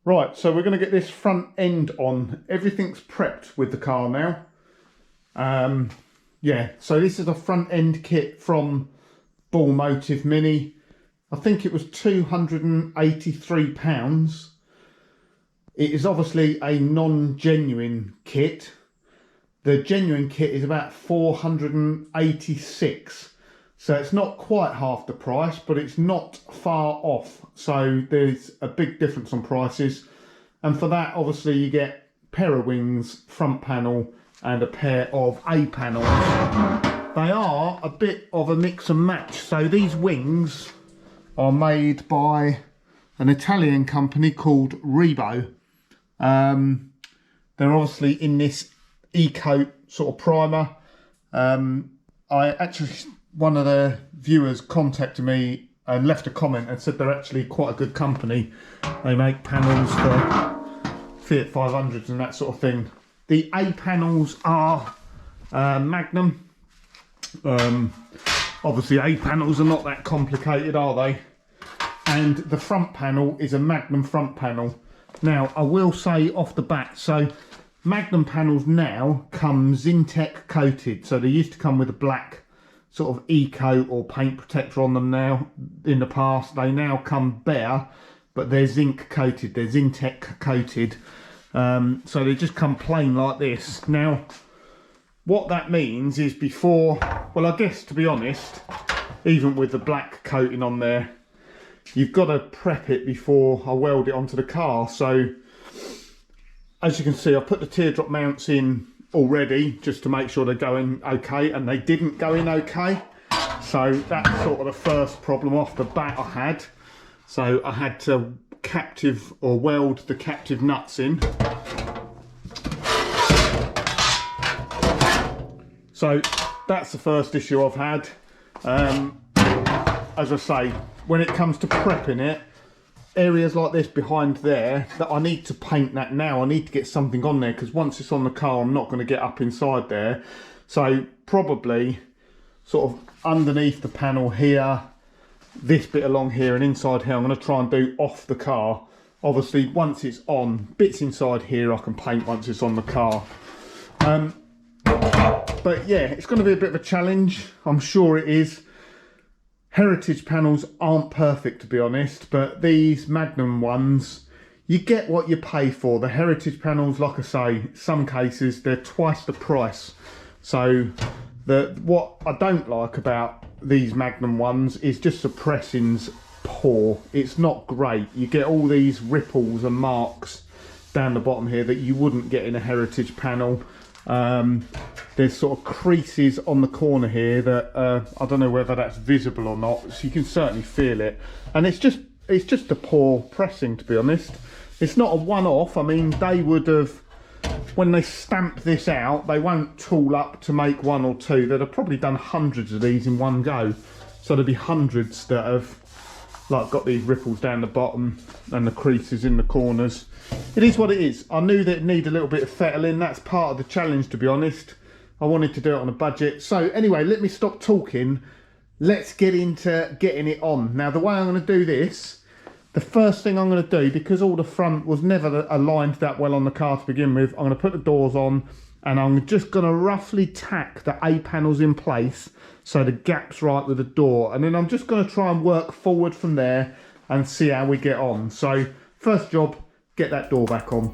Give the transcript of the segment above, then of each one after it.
Right, so we're going to get this front end on. Everything's prepped with the car now. Yeah, so this is a front end kit from Ball Motive Mini. I think it was £283. It is obviously a non-genuine kit. The genuine kit is about 486. So it's not quite half the price, but it's not far off. So there's a big difference on prices. And for that, obviously, you get a pair of wings, front panel, and a pair of A panels. They are a bit of a mix and match. So these wings are made by an Italian company called Rebo. They're obviously in this eco sort of primer. One of the viewers contacted me and left a comment and said they're actually quite a good company. They make panels for Fiat 500s and that sort of thing. The A panels are Magnum. Obviously A panels are not that complicated, are they? And the front panel is a Magnum front panel. Now I will say off the bat, so Magnum panels now come Zinc coated. So they used to come with a black sort of eco or paint protector on them now. In the past, they now come bare, but they're zinc coated, they're Zinc coated. So they just come plain like this. Now, what that means is before, well, I guess to be honest, even with the black coating on there, you've got to prep it before I weld it onto the car. So, as you can see, I put the teardrop mounts in already just to make sure they're going okay, and they didn't go in okay. So that's sort of the first problem off the bat I had. So I had to captive or weld the captive nuts in. So that's the first issue I've had. As I say, when it comes to prepping it, areas like this behind there, that I need to paint that now. I need to get something on there, because once it's on the car, I'm not going to get up inside there. So probably sort of underneath the panel here, this bit along here and inside here, I'm going to try and do off the car. Obviously, once it's on, bits inside here I can paint once it's on the car. But yeah, it's going to be a bit of a challenge. I'm sure it is. Heritage panels aren't perfect, to be honest, but these Magnum ones, you get what you pay for. The Heritage panels, like I say, some cases they're twice the price. So what I don't like about these Magnum ones is just the pressing's poor. It's not great. You get all these ripples and marks down the bottom here that you wouldn't get in a Heritage panel. There's sort of creases on the corner here that I don't know whether that's visible or not, so you can certainly feel it. And it's just a poor pressing, to be honest. It's not a one-off. I mean, they would have, when they stamp this out, they won't tool up to make one or two. They'd have probably done hundreds of these in one go. So there'd be hundreds that have like got these ripples down the bottom and the creases in the corners. It is what it is. I knew that it needed a little bit of fettling. That's part of the challenge, to be honest. I wanted to do it on a budget. So anyway, let me stop talking. Let's get into getting it on. Now, the way I'm going to do this, the first thing I'm going to do, because all the front was never aligned that well on the car to begin with, I'm going to put the doors on, and I'm just going to roughly tack the A panels in place so the gap's right with the door. And then I'm just going to try and work forward from there and see how we get on. So first job, get that door back on.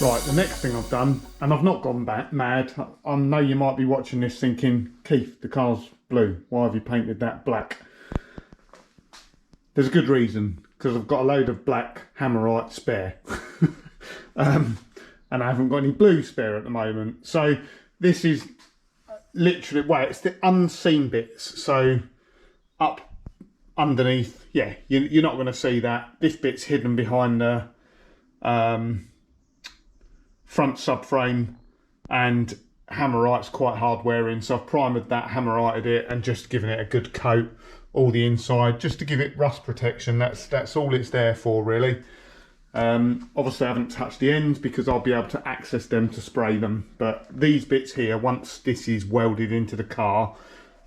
Right, the next thing I've done, and I've not gone back mad. I know you might be watching this thinking, Keith, the car's blue. Why have you painted that black? There's a good reason, because I've got a load of black Hammerite spare. And I haven't got any blue spare at the moment. So this is literally, well, it's the unseen bits. So up underneath, yeah, you're not going to see that. This bit's hidden behind the front subframe, and Hammerite's quite hard wearing, so I've primed that, Hammerited it, and just given it a good coat all the inside just to give it rust protection. That's all it's there for, really. Obviously I haven't touched the ends because I'll be able to access them to spray them, but these bits here, once this is welded into the car,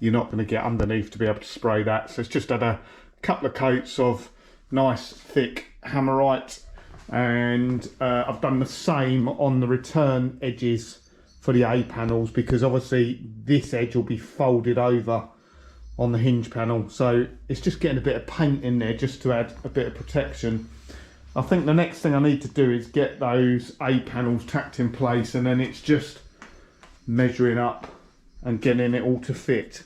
you're not going to get underneath to be able to spray that. So it's just had a couple of coats of nice thick Hammerite, and I've done the same on the return edges for the A panels, because obviously this edge will be folded over on the hinge panel, so it's just getting a bit of paint in there just to add a bit of protection. I think the next thing I need to do is get those A panels tacked in place, and then it's just measuring up and getting it all to fit.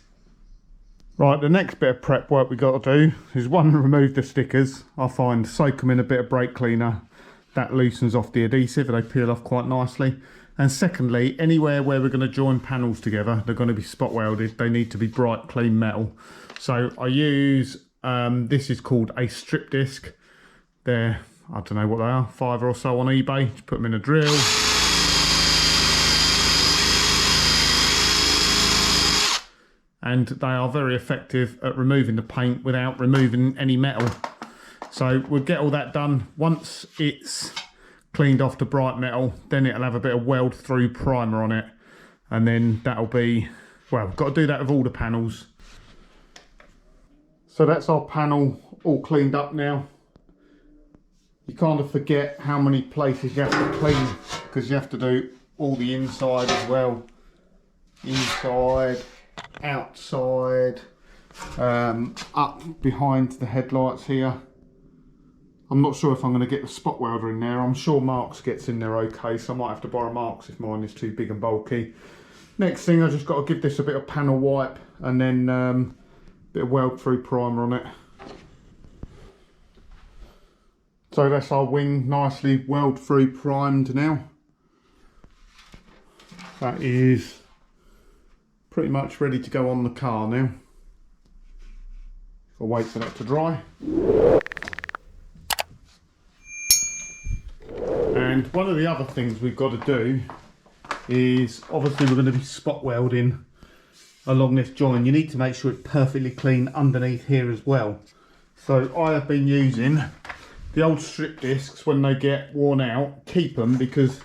Right, the next bit of prep work we got to do is, one, remove the stickers. I find soak them in a bit of brake cleaner, that loosens off the adhesive and they peel off quite nicely. And secondly, anywhere where we're going to join panels together, they're going to be spot welded, they need to be bright clean metal. So I use, this is called a strip disc. They're, I don't know what they are, £5 or so on eBay. Just put them in a drill. And they are very effective at removing the paint without removing any metal. So we'll get all that done. Once it's cleaned off the bright metal, then it'll have a bit of weld through primer on it, and then that'll be, well, we've got to do that with all the panels. So that's our panel all cleaned up now. You kind of forget how many places you have to clean, because you have to do all the inside as well. Inside, outside, up behind the headlights here. I'm not sure if I'm going to get the spot welder in there. I'm sure Mark's gets in there okay, so I might have to borrow Mark's if mine is too big and bulky. Next thing, I just got to give this a bit of panel wipe, and then a bit of weld through primer on it. So that's our wing, nicely weld through primed now. That is pretty much ready to go on the car now. I'll wait for that to dry. And one of the other things we've got to do is, obviously we're going to be spot welding along this join. You need to make sure it's perfectly clean underneath here as well. So I have been using the old strip discs. When they get worn out, keep them, because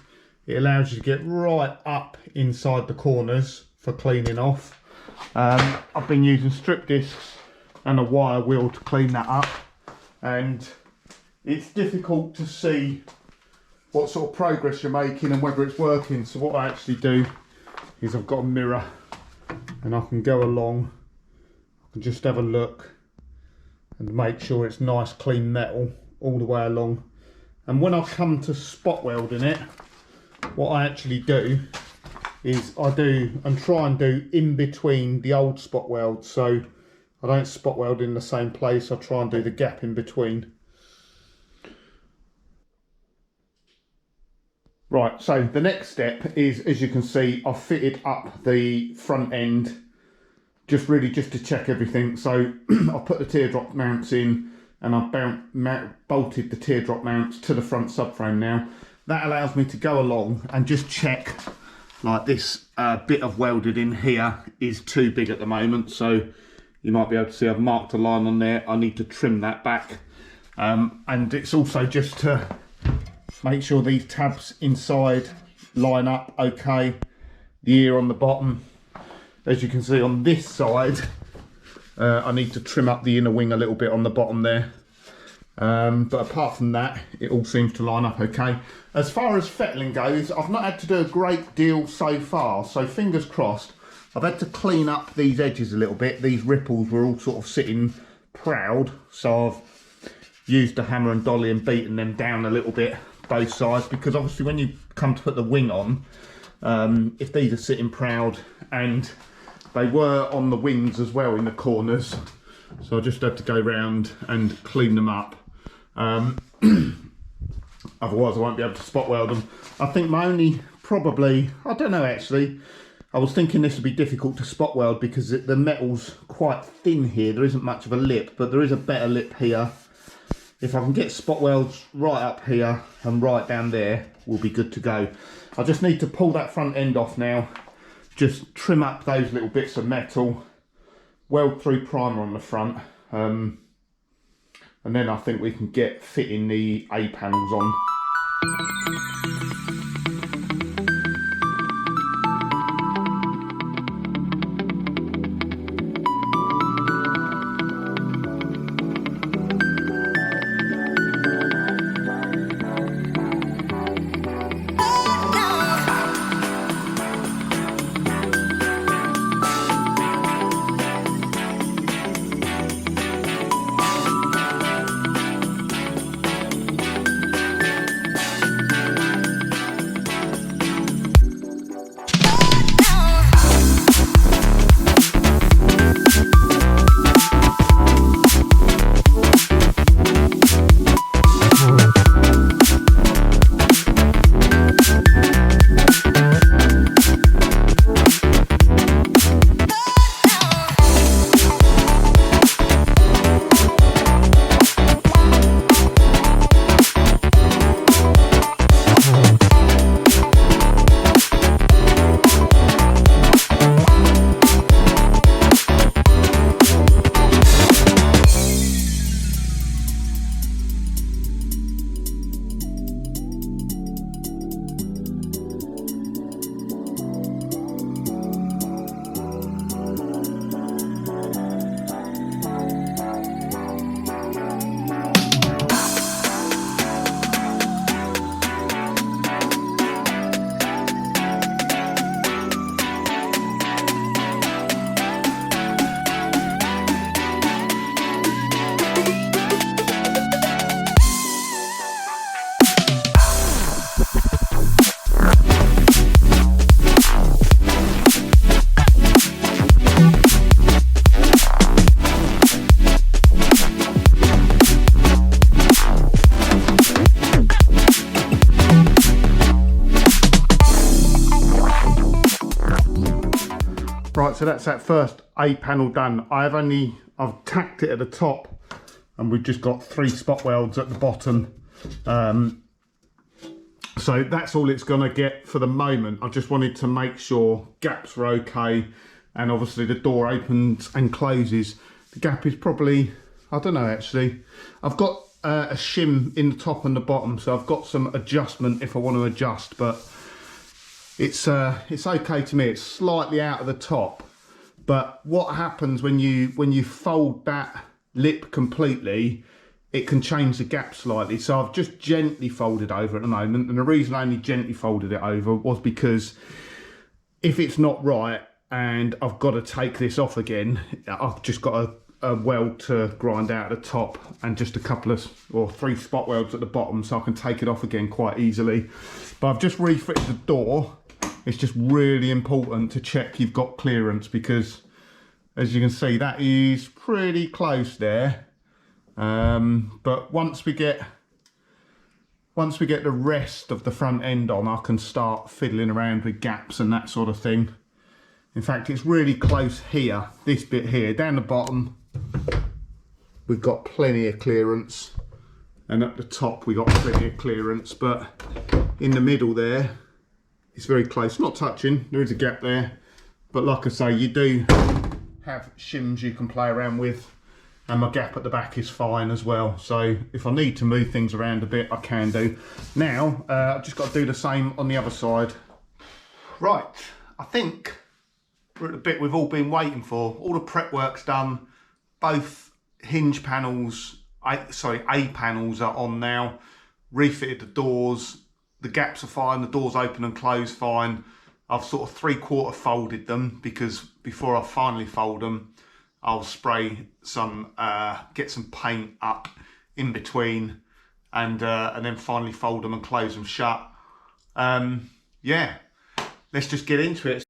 it allows you to get right up inside the corners for cleaning off. I've been using strip discs and a wire wheel to clean that up, and it's difficult to see what sort of progress you're making and whether it's working. So what I actually do is, I've got a mirror and I can go along and just have a look and make sure it's nice clean metal all the way along. And when I come to spot welding it, what I actually do is I do and try and do in between the old spot welds. So I don't spot weld in the same place, I try and do the gap in between. Right, so the next step is, as you can see, I've fitted up the front end, just to check everything. So I've put the teardrop mounts in, and I've bolted the teardrop mounts to the front subframe now. That allows me to go along and just check, like this bit of welded in here is too big at the moment. So you might be able to see I've marked a line on there. I need to trim that back. And it's also just to make sure these tabs inside line up okay. The ear on the bottom, as you can see on this side, I need to trim up the inner wing a little bit on the bottom there. But apart from that, it all seems to line up okay. As far as fettling goes, I've not had to do a great deal so far, so fingers crossed. I've had to clean up these edges a little bit. These ripples were all sort of sitting proud, so I've used the hammer and dolly and beaten them down a little bit. both sides, because obviously when you come to put the wing on, if these are sitting proud, and they were on the wings as well in the corners, so I just had to go round and clean them up. Otherwise I won't be able to spot weld them. I think my only, probably, I don't know actually, I was thinking this would be difficult to spot weld because the metal's quite thin here. There isn't much of a lip, but there is a better lip here. If I can get spot welds right up here and right down there, we'll be good to go. I just need to pull that front end off now, just trim up those little bits of metal, weld through primer on the front, and then I think we can get fitting the A panels on. Right, so that's that first A panel done. I've tacked it at the top, and we've just got 3 spot welds at the bottom. So that's all it's gonna get for the moment. I just wanted to make sure gaps were okay, and obviously the door opens and closes. The gap is probably, I don't know actually. I've got a shim in the top and the bottom, so I've got some adjustment if I want to adjust, but it's okay to me. It's slightly out of the top, but what happens when you fold that lip completely, it can change the gap slightly. So I've just gently folded over at the moment, and the reason I only gently folded it over was because if it's not right and I've got to take this off again, I've just got a weld to grind out at the top and just a couple of, or 3 spot welds at the bottom, so I can take it off again quite easily. But I've just refitted the door. It's just really important to check you've got clearance, because as you can see, that is pretty close there. But once we get the rest of the front end on, I can start fiddling around with gaps and that sort of thing. In fact, it's really close here, this bit here. Down the bottom, we've got plenty of clearance, and at the top we got plenty of clearance, but in the middle there, it's very close. Not touching, there is a gap there, but like I say, you do have shims you can play around with, and my gap at the back is fine as well. So if I need to move things around a bit, I can do. Now, I've just got to do the same on the other side. Right, I think we're at the bit we've all been waiting for. All the prep work's done. Both hinge panels, A panels are on now. Refitted the doors. The gaps are fine, the doors open and close fine. I've sort of 3/4 folded them, because before I finally fold them, I'll spray some, get some paint up in between, and then finally fold them and close them shut. Yeah, let's just get into it.